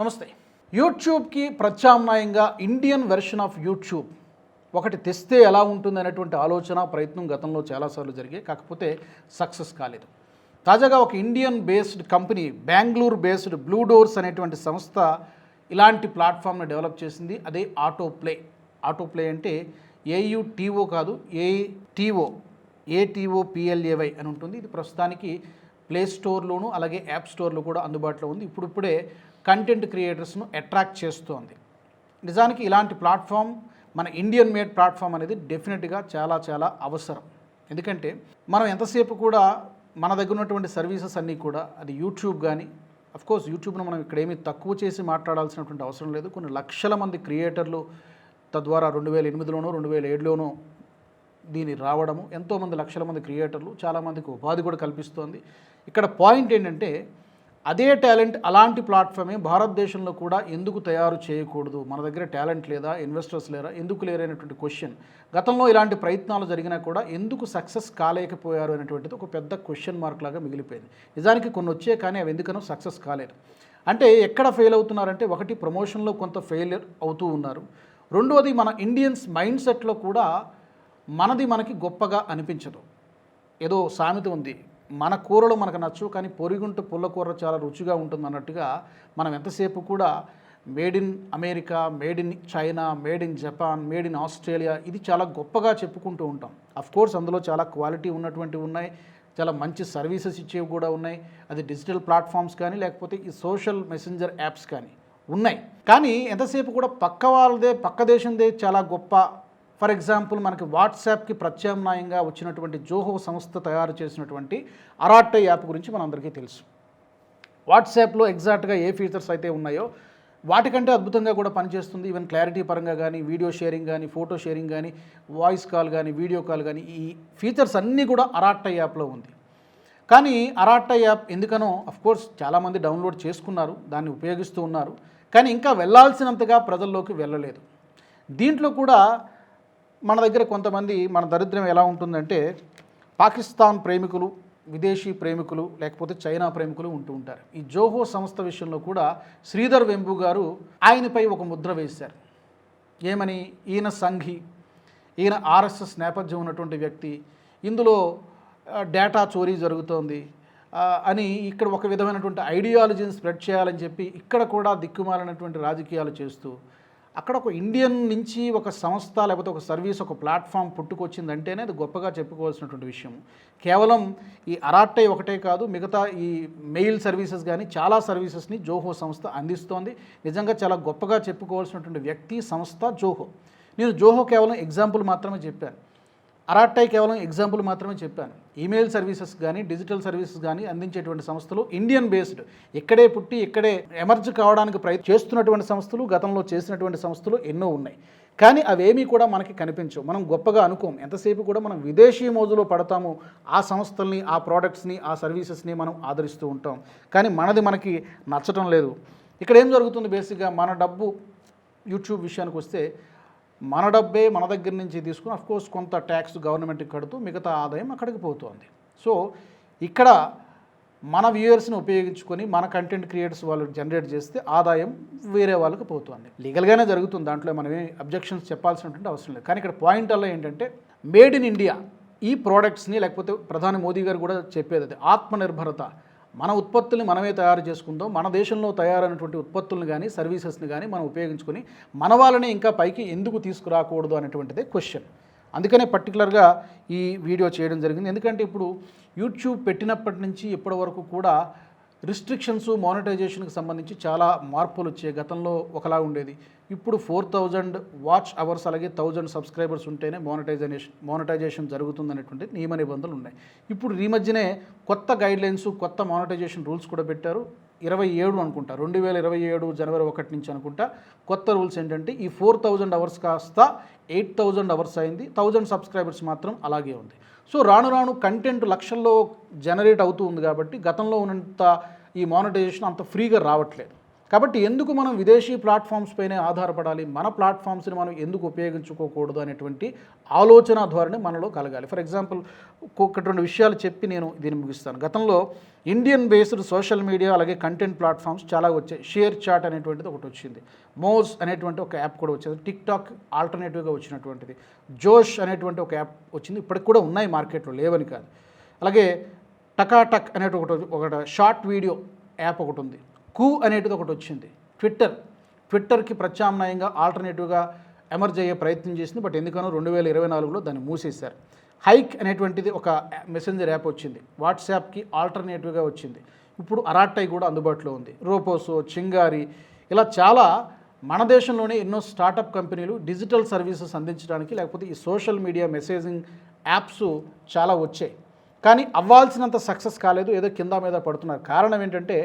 నమస్తే. యూట్యూబ్కి ప్రత్యామ్నాయంగా ఇండియన్ వెర్షన్ ఆఫ్ యూట్యూబ్ ఒకటి తెస్తే ఎలా ఉంటుంది అనేటువంటి ఆలోచన ప్రయత్నం గతంలో చాలాసార్లు జరిగాయి. కాకపోతే సక్సెస్ కాలేదు. తాజాగా ఒక Indian based company, Bengaluru based blue doors అనేటువంటి సంస్థ ఇలాంటి ప్లాట్ఫామ్ని డెవలప్ చేసింది. అదే ఆటోప్లే. ఆటోప్లే అంటే ఏయుటీఓ కాదు, ఏటీఓపిఎల్ఏవై అని ఉంటుంది. ఇది ప్రస్తుతానికి ప్లే స్టోర్లోను అలాగే యాప్ స్టోర్లో కూడా అందుబాటులో ఉంది. ఇప్పుడిప్పుడే కంటెంట్ క్రియేటర్స్ను అట్రాక్ట్ చేస్తోంది. నిజానికి ఇలాంటి ప్లాట్ఫామ్, మన ఇండియన్ మేడ్ ప్లాట్ఫామ్ అనేది డెఫినెట్గా చాలా చాలా అవసరం. ఎందుకంటే మనం ఎంతసేపు కూడా మన దగ్గర ఉన్నటువంటి సర్వీసెస్ అన్నీ కూడా, అది యూట్యూబ్ కానీ, అఫ్కోర్స్ యూట్యూబ్ను మనం ఇక్కడేమీ తక్కువ చేసి మాట్లాడాల్సినటువంటి అవసరం లేదు. కొన్ని లక్షల మంది క్రియేటర్లు తద్వారా 2008లోనో 2007లోనో దీని రావడము, ఎంతోమంది లక్షల మంది క్రియేటర్లు, చాలామందికి ఉపాధి కూడా కల్పిస్తోంది. ఇక్కడ పాయింట్ ఏంటంటే అదే టాలెంట్ అలాంటి ప్లాట్ఫామే భారతదేశంలో కూడా ఎందుకు తయారు చేయకూడదు? మన దగ్గర టాలెంట్ లేదా, ఇన్వెస్టర్స్ లేరా, ఎందుకు లేరనేటువంటి క్వశ్చన్. గతంలో ఇలాంటి ప్రయత్నాలు జరిగినా కూడా ఎందుకు సక్సెస్ కాలేకపోయారు అనేటువంటిది ఒక పెద్ద క్వశ్చన్ మార్క్ లాగా మిగిలిపోయింది. నిజానికి కొన్ని వచ్చే కానీ అవి ఎందుకనో సక్సెస్ కాలేదు. అంటే ఎక్కడ ఫెయిల్ అవుతున్నారంటే, ఒకటి ప్రమోషన్లో కొంత ఫెయిలియర్ అవుతూ ఉన్నారు. రెండవది మన ఇండియన్స్ మైండ్ సెట్లో కూడా మనకి గొప్పగా అనిపించదు. ఏదో సామెత ఉంది, మన కూరలు మనకు నచ్చు కానీ పొరిగుంట పుల్ల కూర చాలా రుచిగా ఉంటుంది అన్నట్టుగా మనం ఎంతసేపు కూడా made in America, made in China, made in Japan, made in Australia, ఇది చాలా గొప్పగా చెప్పుకుంటూ ఉంటాం. అఫ్కోర్స్ అందులో చాలా క్వాలిటీ ఉన్నటువంటివి ఉన్నాయి, చాలా మంచి సర్వీసెస్ ఇచ్చేవి కూడా ఉన్నాయి. అది డిజిటల్ ప్లాట్ఫామ్స్ కానీ లేకపోతే ఈ సోషల్ మెసెంజర్ యాప్స్ కానీ ఉన్నాయి. కానీ ఎంతసేపు కూడా పక్క వాళ్ళదే, పక్క దేశందే చాలా గొప్ప. ఫర్ ఎగ్జాంపుల్, మనకి వాట్సాప్కి ప్రత్యామ్నాయంగా వచ్చినటువంటి జోహో సంస్థ తయారు చేసినటువంటి అరాట్టై యాప్ గురించి మనందరికీ తెలుసు. వాట్సాప్లో ఎగ్జాక్ట్గా ఏ ఫీచర్స్ అయితే ఉన్నాయో వాటికంటే అద్భుతంగా కూడా పనిచేస్తుంది. ఈవెన్ క్లారిటీ పరంగా కానీ, వీడియో షేరింగ్ కానీ, ఫోటో షేరింగ్ కానీ, వాయిస్ కాల్ కానీ, వీడియో కాల్ కానీ, ఈ ఫీచర్స్ అన్నీ కూడా అరాట్టై యాప్లో ఉంది. కానీ అరాట్టై యాప్ ఎందుకనో అఫ్కోర్స్ చాలామంది డౌన్లోడ్ చేసుకున్నారు, దాన్ని ఉపయోగిస్తూ ఉన్నారు. కానీ ఇంకా వెళ్ళాల్సినంతగా ప్రజల్లోకి వెళ్ళలేదు. దీంట్లో కూడా మన దగ్గర కొంతమంది, మన దరిద్రం ఎలా ఉంటుందంటే, పాకిస్తాన్ ప్రేమికులు, విదేశీ ప్రేమికులు, లేకపోతే చైనా ప్రేమికులు ఉంటూ ఉంటారు. ఈ జోహో సంస్థ విషయంలో కూడా శ్రీధర్ వెంబు గారు ఆయనపై ఒక ముద్ర వేశారు. ఏమని? ఈయన సంఘి, ఈయన ఆర్ఎస్ఎస్ నేపథ్యం ఉన్నటువంటి వ్యక్తి, ఇందులో డేటా చోరీ జరుగుతోంది అని ఇక్కడ ఒక విధమైనటువంటి ఐడియాలజీని స్ప్రెడ్ చేయాలని చెప్పి ఇక్కడ కూడా దిక్కుమాలినటువంటి రాజకీయాలు చేస్తూ, అక్కడ ఒక ఇండియన్ నుంచి ఒక సంస్థ లేకపోతే ఒక సర్వీస్, ఒక ప్లాట్ఫామ్ పుట్టుకొచ్చిందంటేనే అది గొప్పగా చెప్పుకోవాల్సినటువంటి విషయం. కేవలం ఈ అరాట్టై ఒకటే కాదు, మిగతా ఈ మెయిల్ సర్వీసెస్ కానీ చాలా సర్వీసెస్ని జోహో సంస్థ అందిస్తోంది. నిజంగా చాలా గొప్పగా చెప్పుకోవాల్సినటువంటి వ్యక్తి, సంస్థ జోహో. నేను జోహో కేవలం ఎగ్జాంపుల్ మాత్రమే చెప్పాను, అరాట్టై కేవలం ఎగ్జాంపుల్ మాత్రమే చెప్పాను. ఈమెయిల్ సర్వీసెస్ కానీ, డిజిటల్ సర్వీసెస్ కానీ అందించేటువంటి సంస్థలు ఇండియన్ బేస్డ్, ఇక్కడే పుట్టి ఇక్కడే ఎమర్జ్ కావడానికి చేస్తున్నటువంటి సంస్థలు, గతంలో చేసినటువంటి సంస్థలు ఎన్నో ఉన్నాయి. కానీ అవేమీ కూడా మనకి కనిపించవు, మనం గొప్పగా అనుకోం. ఎంతసేపు కూడా మనం విదేశీ మోజులో పడతాము, ఆ సంస్థల్ని, ఆ ప్రోడక్ట్స్ని, ఆ సర్వీసెస్ని మనం ఆదరిస్తూ ఉంటాం. కానీ మనది మనకి నచ్చటం లేదు. ఇక్కడ ఏం జరుగుతుంది? బేసిక్గా మన డబ్బు, యూట్యూబ్ విషయానికి వస్తే, మన డబ్బే మన దగ్గర నుంచి తీసుకుని అఫ్కోర్స్ కొంత ట్యాక్స్ గవర్నమెంట్కి కడుతూ మిగతా ఆదాయం అక్కడికి పోతుంది. సో ఇక్కడ మన వ్యూయర్స్ని ఉపయోగించుకొని మన కంటెంట్ క్రియేటర్స్ వాళ్ళు జనరేట్ చేస్తే ఆదాయం వేరే వాళ్ళకి పోతుంది. లీగల్గానే జరుగుతుంది, దాంట్లో మనం అబ్జెక్షన్స్ చెప్పాల్సినటువంటి అవసరం లేదు. కానీ ఇక్కడ పాయింట్ అలా ఏంటంటే, మేడ్ ఇన్ ఇండియా ఈ ప్రోడక్ట్స్ని, లేకపోతే ప్రధాని మోదీ గారు కూడా చెప్పేది అది ఆత్మనిర్భరత, మన ఉత్పత్తుల్ని మనమే తయారు చేసుకుందాం, మన దేశంలో తయారైనటువంటి ఉత్పత్తులను కానీ సర్వీసెస్ని కానీ మనం ఉపయోగించుకొని మన వాళ్ళని ఇంకా పైకి ఎందుకు తీసుకురాకూడదు అనేటువంటిదే క్వశ్చన్. అందుకనే పర్టికులర్గా ఈ వీడియో చేయడం జరిగింది. ఎందుకంటే ఇప్పుడు యూట్యూబ్ పెట్టినప్పటి నుంచి ఇప్పటి వరకు కూడా రిస్ట్రిక్షన్స్, మానిటైజేషన్కి సంబంధించి చాలా మార్పులు వచ్చాయి. గతంలో ఒకలా ఉండేది, ఇప్పుడు 4000 వాచ్ అవర్స్ అలాగే 1000 సబ్స్క్రైబర్స్ ఉంటేనే మానిటైజేషన్ జరుగుతుందనేటువంటి నియమ నిబంధనలు ఉన్నాయి. ఇప్పుడు ఈ మధ్యనే కొత్త గైడ్లైన్స్, కొత్త మానిటైజేషన్ రూల్స్ కూడా పెట్టారు. 27 అనుకుంటా, 2027 జనవరి 1 నుంచి అనుకుంటా కొత్త రూల్స్ ఏంటంటే, ఈ 4000 అవర్స్ కాస్త 8000 అవర్స్ అయింది, 1000 సబ్స్క్రైబర్స్ మాత్రం అలాగే ఉంది. సో రాను రాను కంటెంట్ లక్షల్లో జనరేట్ అవుతూ ఉంది కాబట్టి గతంలో ఉన్నంత ఈ మానిటైజేషన్ అంత ఫ్రీగా రావట్లేదు. కాబట్టి ఎందుకు మనం విదేశీ ప్లాట్ఫామ్స్ పైనే ఆధారపడాలి, మన ప్లాట్ఫామ్స్ని మనం ఎందుకు ఉపయోగించుకోకూడదు అనేటువంటి ఆలోచన ధోరణి మనలో కలగాలి. ఫర్ ఎగ్జాంపుల్ ఒకటి రెండు విషయాలు చెప్పి నేను దీన్ని ముగిస్తాను. గతంలో ఇండియన్ బేస్డ్ సోషల్ మీడియా అలాగే కంటెంట్ ప్లాట్ఫామ్స్ చాలా వచ్చాయి. షేర్ చాట్ అనేటువంటిది ఒకటి వచ్చింది, మోజ్ అనేటువంటి ఒక యాప్ కూడా వచ్చింది, టిక్ టాక్ ఆల్టర్నేటివ్గా వచ్చినటువంటిది, జోష్ అనేటువంటి ఒక యాప్ వచ్చింది, ఇప్పటికి కూడా ఉన్నాయి మార్కెట్లో, లేవని కాదు. అలాగే టకాటక్ అనేటి ఒకటి షార్ట్ వీడియో యాప్ ఒకటి ఉంది, కూ అనేటిది ఒకటి వచ్చింది, ట్విట్టర్కి ప్రత్యామ్నాయంగా ఆల్టర్నేటివ్గా ఎమర్జ్ అయ్యే ప్రయత్నం చేసింది, బట్ ఎందుకనో 2024లో దాన్ని మూసేశారు. హైక్ అనేటువంటిది ఒక మెసెంజర్ యాప్ వచ్చింది, వాట్సాప్కి ఆల్టర్నేటివ్గా వచ్చింది. ఇప్పుడు అరాట్టై కూడా అందుబాటులో ఉంది, రోపోసో, చింగారి, ఇలా చాలా మన దేశంలోనే ఎన్నో స్టార్టప్ కంపెనీలు డిజిటల్ సర్వీసెస్ అందించడానికి లేకపోతే ఈ సోషల్ మీడియా మెసేజింగ్ యాప్స్ చాలా వచ్చాయి. కానీ అవ్వాల్సినంత సక్సెస్ కాలేదు, ఏదో కింద మీద పడుతున్నారు. కారణం ఏంటంటే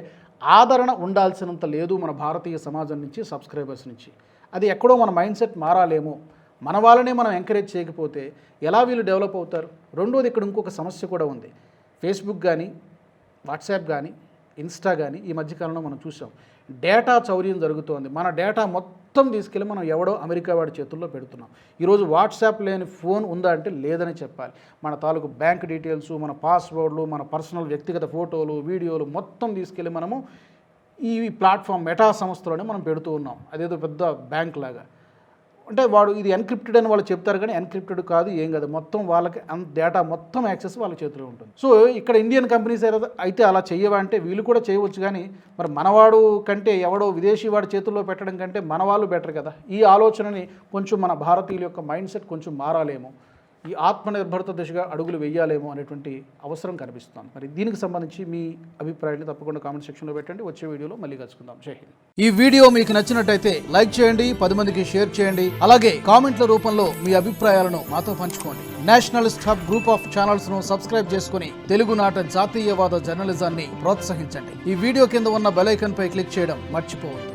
ఆదరణ ఉండాల్సినంత లేదు మన భారతీయ సమాజం నుంచి, సబ్స్క్రైబర్స్ నుంచి. అది ఎక్కడో మన మైండ్ సెట్ మారాలేమో. మన వాళ్ళనే మనం ఎంకరేజ్ చేయకపోతే ఎలా వీళ్ళు డెవలప్ అవుతారు? రెండోది ఇక్కడ ఇంకొక సమస్య కూడా ఉంది. ఫేస్బుక్ కానీ, వాట్సాప్ కానీ, ఇన్స్టా కానీ ఈ మధ్యకాలంలో మనం చూసాం, డేటా చౌర్యం జరుగుతోంది. మన డేటా మొత్తం తీసుకెళ్ళి మనం ఎవడో అమెరికా వాడి చేతుల్లో పెడుతున్నాం. ఈరోజు వాట్సాప్ లేని ఫోన్ ఉందా అంటే లేదని చెప్పాలి. మన తాలూకు బ్యాంక్ డీటెయిల్స్, మన పాస్వర్డ్లు, మన పర్సనల్ వ్యక్తిగత ఫోటోలు, వీడియోలు మొత్తం తీసుకెళ్ళి మనము ఈ ప్లాట్ఫామ్ మెటా సంస్థలోనే మనం పెడుతూ ఉన్నాం. అదేదో పెద్ద బ్యాంక్ లాగా. అంటే వాడు ఇది ఎన్క్రిప్టెడ్ అని వాళ్ళు చెప్తారు, కానీ ఎన్క్రిప్టెడ్ కాదు, ఏం కాదు, మొత్తం వాళ్ళకి డేటా మొత్తం యాక్సెస్ వాళ్ళ చేతిలో ఉంటుంది. సో ఇక్కడ ఇండియన్ కంపెనీస్ అయితే అలా చేయవా అంటే వీళ్ళు కూడా చేయవచ్చు, కానీ మరి మనవాడు కంటే ఎవడో విదేశీ వాడి చేతుల్లో పెట్టడం కంటే మన వాళ్ళు బెటర్ కదా. ఈ ఆలోచనని కొంచెం మన భారతీయుల యొక్క మైండ్ సెట్ కొంచెం మారాలేమో, ఈ ఆత్మనిర్భరత దిశగా అడుగులు వేయాలేమో అనేటువంటి అవసరం కనిపిస్తుంది. మరి దీనికి సంబంధించి మీ అభిప్రాయాన్ని తప్పకుండా కామెంట్ సెక్షన్లో పెట్టండి. వచ్చే వీడియోలో మళ్ళీ కలుసుకుందాం. జై హింద్. ఈ వీడియో మీకు నచ్చినట్టయితే లైక్ చేయండి, 10 మందికి షేర్ చేయండి, అలాగే కామెంట్ల రూపంలో మీ అభిప్రాయాలను మాతో పంచుకోండి. Nationalist hub group of channels ను సబ్స్క్రైబ్ చేసుకుని తెలుగునాట జాతీయవాద జర్నలిజాన్ని ప్రోత్సహించండి. ఈ వీడియో కింద ఉన్న బెల్ ఐకాన్ పై క్లిక్ చేయడం మర్చిపోవద్దు.